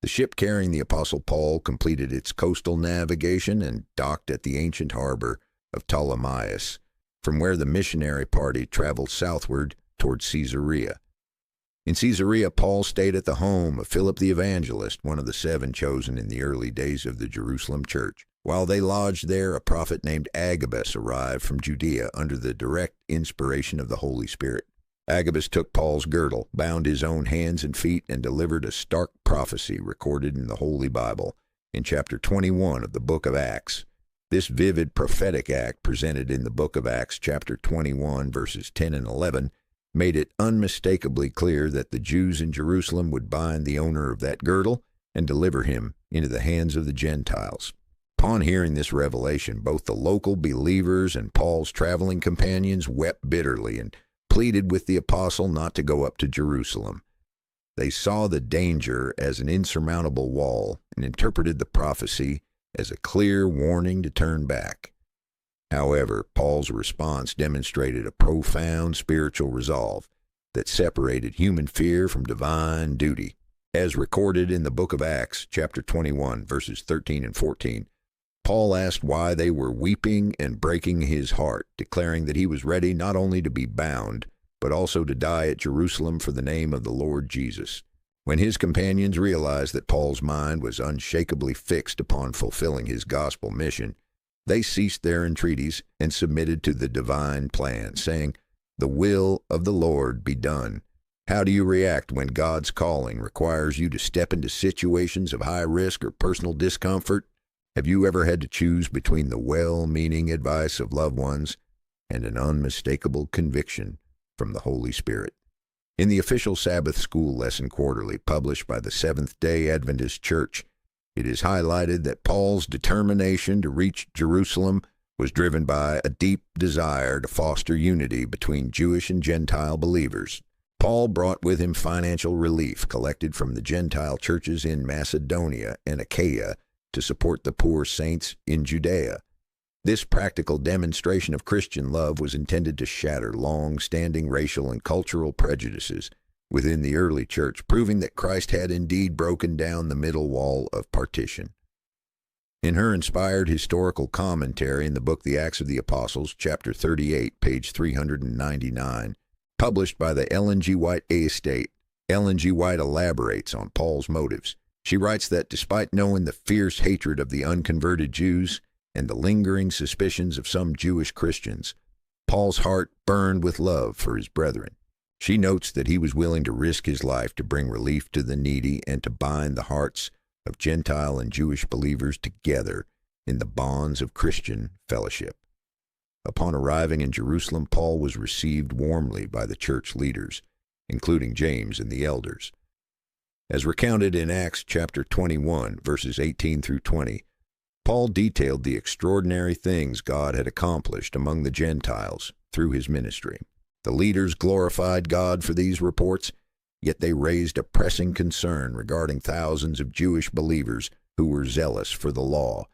ship carrying the Apostle Paul completed its coastal navigation and docked at the ancient harbor of Ptolemais, from where the missionary party traveled southward toward Caesarea. In Caesarea, Paul stayed at the home of Philip the Evangelist, one of the 7 chosen in the early days of the Jerusalem church. While they lodged there, a prophet named Agabus arrived from Judea under the direct inspiration of the Holy Spirit. Agabus took Paul's girdle, bound his own hands and feet, and delivered a stark prophecy recorded in the Holy Bible in chapter 21 of the book of Acts. This vivid prophetic act presented in the book of Acts chapter 21 verses 10 and 11 made it unmistakably clear that the Jews in Jerusalem would bind the owner of that girdle and deliver him into the hands of the Gentiles. Upon hearing this revelation, both the local believers and Paul's traveling companions wept bitterly and pleaded with the apostle not to go up to Jerusalem. They saw the danger as an insurmountable wall and interpreted the prophecy as a clear warning to turn back. However, Paul's response demonstrated a profound spiritual resolve that separated human fear from divine duty. As recorded in the book of Acts, chapter 21, verses 13 and 14, Paul asked why they were weeping and breaking his heart, declaring that he was ready not only to be bound, but also to die at Jerusalem for the name of the Lord Jesus. When his companions realized that Paul's mind was unshakably fixed upon fulfilling his gospel mission, they ceased their entreaties and submitted to the divine plan, saying, "The will of the Lord be done." How do you react when God's calling requires you to step into situations of high risk or personal discomfort? Have you ever had to choose between the well-meaning advice of loved ones and an unmistakable conviction from the Holy Spirit? In the official Sabbath School lesson quarterly published by the Seventh-day Adventist Church, it is highlighted that Paul's determination to reach Jerusalem was driven by a deep desire to foster unity between Jewish and Gentile believers. Paul brought with him financial relief collected from the Gentile churches in Macedonia and Achaia to support the poor saints in Judea. This practical demonstration of Christian love was intended to shatter long-standing racial and cultural prejudices within the early church, proving that Christ had indeed broken down the middle wall of partition. In her inspired historical commentary in the book The Acts of the Apostles, chapter 38, page 399, published by the Ellen G. White Estate, Ellen G. White elaborates on Paul's motives. She writes that despite knowing the fierce hatred of the unconverted Jews and the lingering suspicions of some Jewish Christians, Paul's heart burned with love for his brethren. She notes that he was willing to risk his life to bring relief to the needy and to bind the hearts of Gentile and Jewish believers together in the bonds of Christian fellowship. Upon arriving in Jerusalem, Paul was received warmly by the church leaders, including James and the elders. As recounted in Acts chapter 21, verses 18 through 20, Paul detailed the extraordinary things God had accomplished among the Gentiles through his ministry. The leaders glorified God for these reports, yet they raised a pressing concern regarding thousands of Jewish believers who were zealous for the law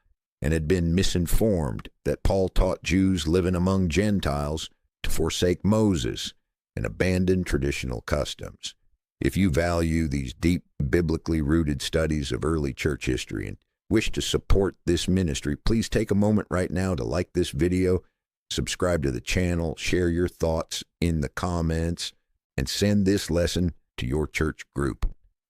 and had been misinformed that Paul taught Jews living among Gentiles to forsake Moses and abandon traditional customs. If you value these deep, biblically rooted studies of early church history and wish to support this ministry, please take a moment right now to like this video, subscribe to the channel, share your thoughts in the comments, and send this lesson to your church group.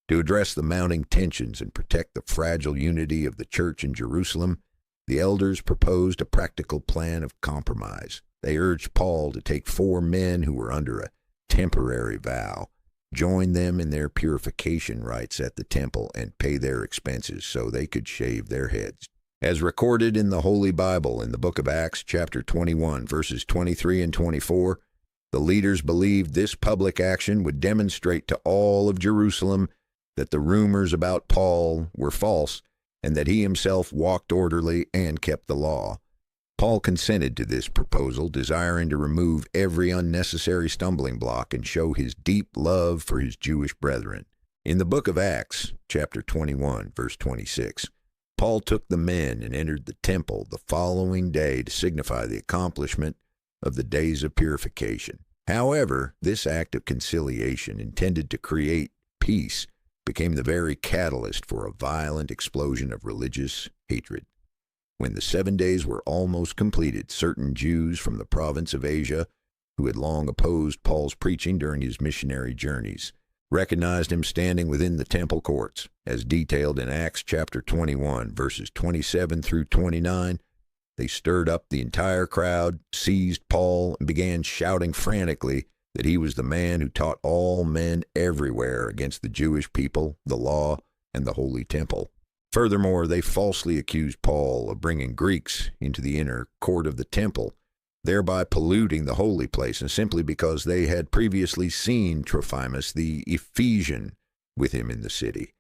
To address the mounting tensions and protect the fragile unity of the church in Jerusalem, the elders proposed a practical plan of compromise. They urged Paul to take 4 men who were under a temporary vow, join them in their purification rites at the temple, and pay their expenses so they could shave their heads. As recorded in the Holy Bible in the book of Acts, chapter 21, verses 23 and 24, the leaders believed this public action would demonstrate to all of Jerusalem that the rumors about Paul were false and that he himself walked orderly and kept the law. Paul consented to this proposal, desiring to remove every unnecessary stumbling block and show his deep love for his Jewish brethren. In the book of Acts, chapter 21, verse 26, Paul took the men and entered the temple the following day to signify the accomplishment of the days of purification. However, this act of conciliation intended to create peace became the very catalyst for a violent explosion of religious hatred. When the 7 days were almost completed, certain Jews from the province of Asia, who had long opposed Paul's preaching during his missionary journeys, recognized him standing within the temple courts, as detailed in Acts chapter 21, verses 27 through 29. They stirred up the entire crowd, seized Paul, and began shouting frantically that he was the man who taught all men everywhere against the Jewish people, the law, and the holy temple. Furthermore, they falsely accused Paul of bringing Greeks into the inner court of the temple, thereby polluting the holy place, and simply because they had previously seen Trophimus the Ephesian with him in the city.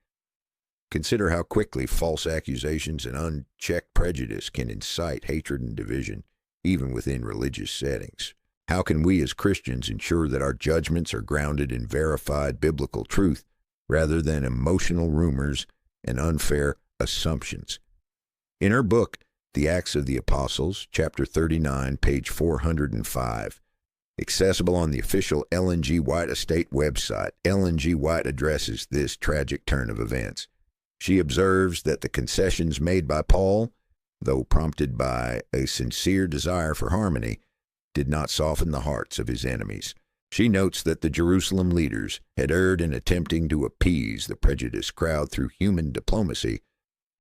Consider how quickly false accusations and unchecked prejudice can incite hatred and division, even within religious settings. How can we as Christians ensure that our judgments are grounded in verified biblical truth rather than emotional rumors and unfair assumptions? In her book, The Acts of the Apostles, chapter 39, page 405, accessible on the official Ellen G. White Estate website, Ellen G. White addresses this tragic turn of events. She observes that the concessions made by Paul, though prompted by a sincere desire for harmony, did not soften the hearts of his enemies. She notes that the Jerusalem leaders had erred in attempting to appease the prejudiced crowd through human diplomacy,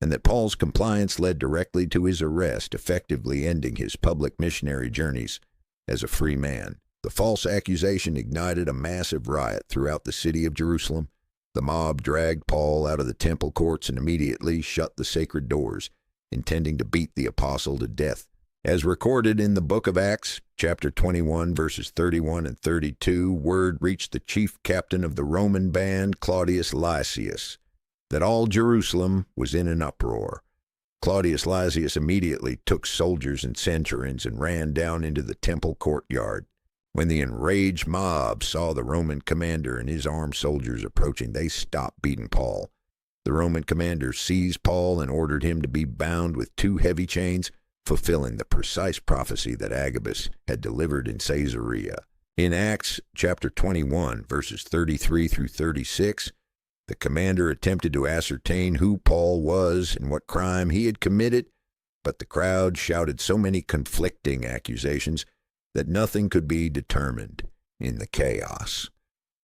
and that Paul's compliance led directly to his arrest, effectively ending his public missionary journeys as a free man. The false accusation ignited a massive riot throughout the city of Jerusalem. The mob dragged Paul out of the temple courts and immediately shut the sacred doors, intending to beat the apostle to death. As recorded in the book of Acts, chapter 21, verses 31 and 32, word reached the chief captain of the Roman band, Claudius Lysias, that all Jerusalem was in an uproar. Claudius Lysias immediately took soldiers and centurions and ran down into the temple courtyard. When the enraged mob saw the Roman commander and his armed soldiers approaching, they stopped beating Paul. The Roman commander seized Paul and ordered him to be bound with 2 heavy chains, fulfilling the precise prophecy that Agabus had delivered in Caesarea. In Acts chapter 21, verses 33 through 36, the commander attempted to ascertain who Paul was and what crime he had committed, but the crowd shouted so many conflicting accusations that nothing could be determined in the chaos.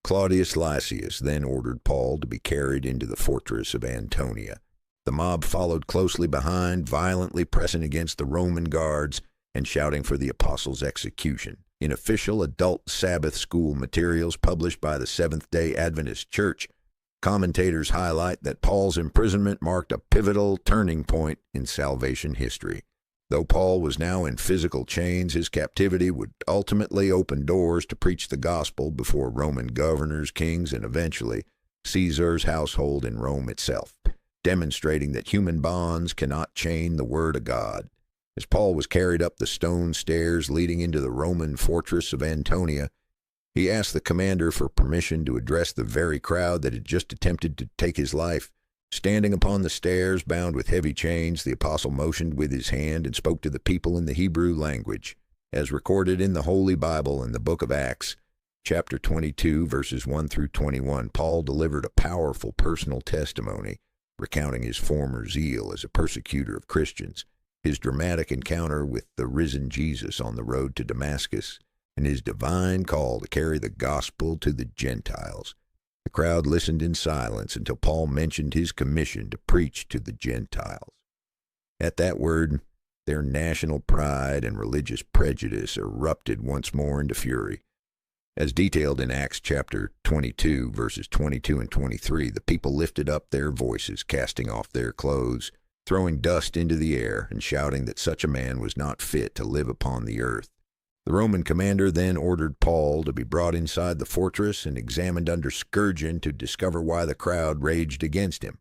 Claudius Lysias then ordered Paul to be carried into the fortress of Antonia. The mob followed closely behind, violently pressing against the Roman guards and shouting for the apostles' execution. In official adult Sabbath School materials published by the Seventh-day Adventist Church, commentators highlight that Paul's imprisonment marked a pivotal turning point in salvation history. Though Paul was now in physical chains, his captivity would ultimately open doors to preach the gospel before Roman governors, kings, and eventually Caesar's household in Rome itself, demonstrating that human bonds cannot chain the word of God. As Paul was carried up the stone stairs leading into the Roman fortress of Antonia, he asked the commander for permission to address the very crowd that had just attempted to take his life. Standing upon the stairs, bound with heavy chains, the apostle motioned with his hand and spoke to the people in the Hebrew language. As recorded in the Holy Bible in the book of Acts, chapter 22, verses 1 through 21, Paul delivered a powerful personal testimony, recounting his former zeal as a persecutor of Christians, his dramatic encounter with the risen Jesus on the road to Damascus, and his divine call to carry the gospel to the Gentiles. The crowd listened in silence until Paul mentioned his commission to preach to the Gentiles. At that word, their national pride and religious prejudice erupted once more into fury. As detailed in Acts chapter 22, verses 22 and 23, the people lifted up their voices, casting off their clothes, throwing dust into the air, and shouting that such a man was not fit to live upon the earth. The Roman commander then ordered Paul to be brought inside the fortress and examined under scourging to discover why the crowd raged against him.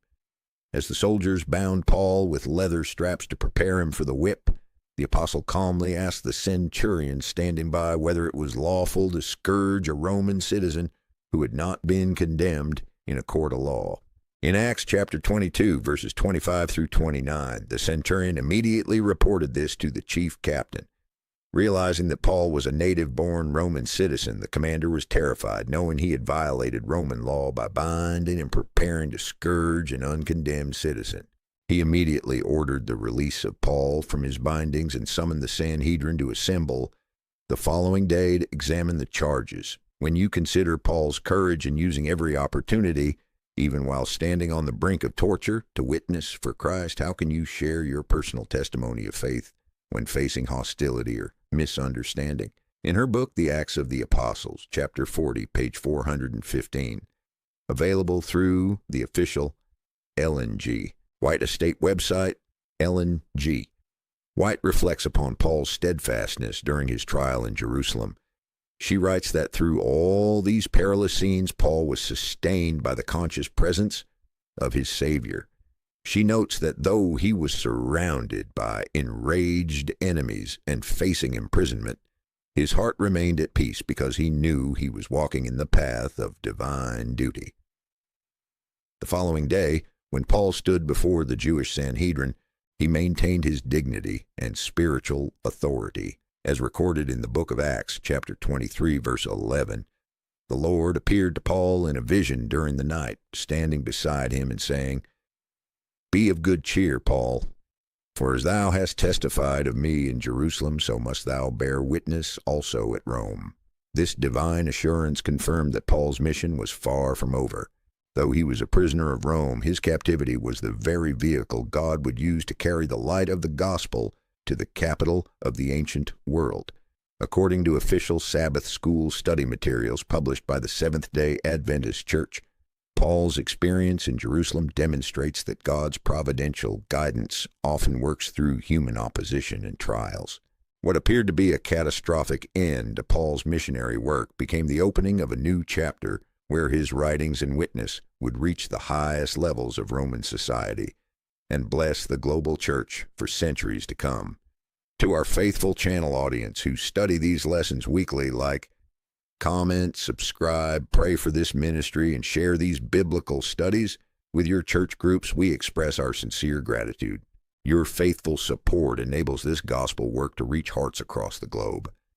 As the soldiers bound Paul with leather straps to prepare him for the whip, the apostle calmly asked the centurion standing by whether it was lawful to scourge a Roman citizen who had not been condemned in a court of law. In Acts chapter 22, verses 25 through 29, the centurion immediately reported this to the chief captain. Realizing that Paul was a native-born Roman citizen, the commander was terrified, knowing he had violated Roman law by binding and preparing to scourge an uncondemned citizen. He immediately ordered the release of Paul from his bindings and summoned the Sanhedrin to assemble the following day to examine the charges. When you consider Paul's courage in using every opportunity, even while standing on the brink of torture, to witness for Christ, how can you share your personal testimony of faith when facing hostility or misunderstanding? In her book, The Acts of the Apostles, Chapter 40, page 415, available through the official Ellen G. White Estate website, Ellen G. White reflects upon Paul's steadfastness during his trial in Jerusalem. She writes that through all these perilous scenes, Paul was sustained by the conscious presence of his Savior. She notes that though he was surrounded by enraged enemies and facing imprisonment, his heart remained at peace because he knew he was walking in the path of divine duty. The following day, when Paul stood before the Jewish Sanhedrin, he maintained his dignity and spiritual authority. As recorded in the book of Acts, chapter 23, verse 11, the Lord appeared to Paul in a vision during the night, standing beside him and saying, "Be of good cheer, Paul, for as thou hast testified of me in Jerusalem, so must thou bear witness also at Rome." This divine assurance confirmed that Paul's mission was far from over. Though he was a prisoner of Rome, his captivity was the very vehicle God would use to carry the light of the gospel to the capital of the ancient world. According to official Sabbath School study materials published by the Seventh-day Adventist Church, Paul's experience in Jerusalem demonstrates that God's providential guidance often works through human opposition and trials. What appeared to be a catastrophic end to Paul's missionary work became the opening of a new chapter where his writings and witness would reach the highest levels of Roman society and bless the global church for centuries to come. To our faithful channel audience who study these lessons weekly, like, comment, subscribe, pray for this ministry, and share these biblical studies with your church groups, we express our sincere gratitude. Your faithful support enables this gospel work to reach hearts across the globe.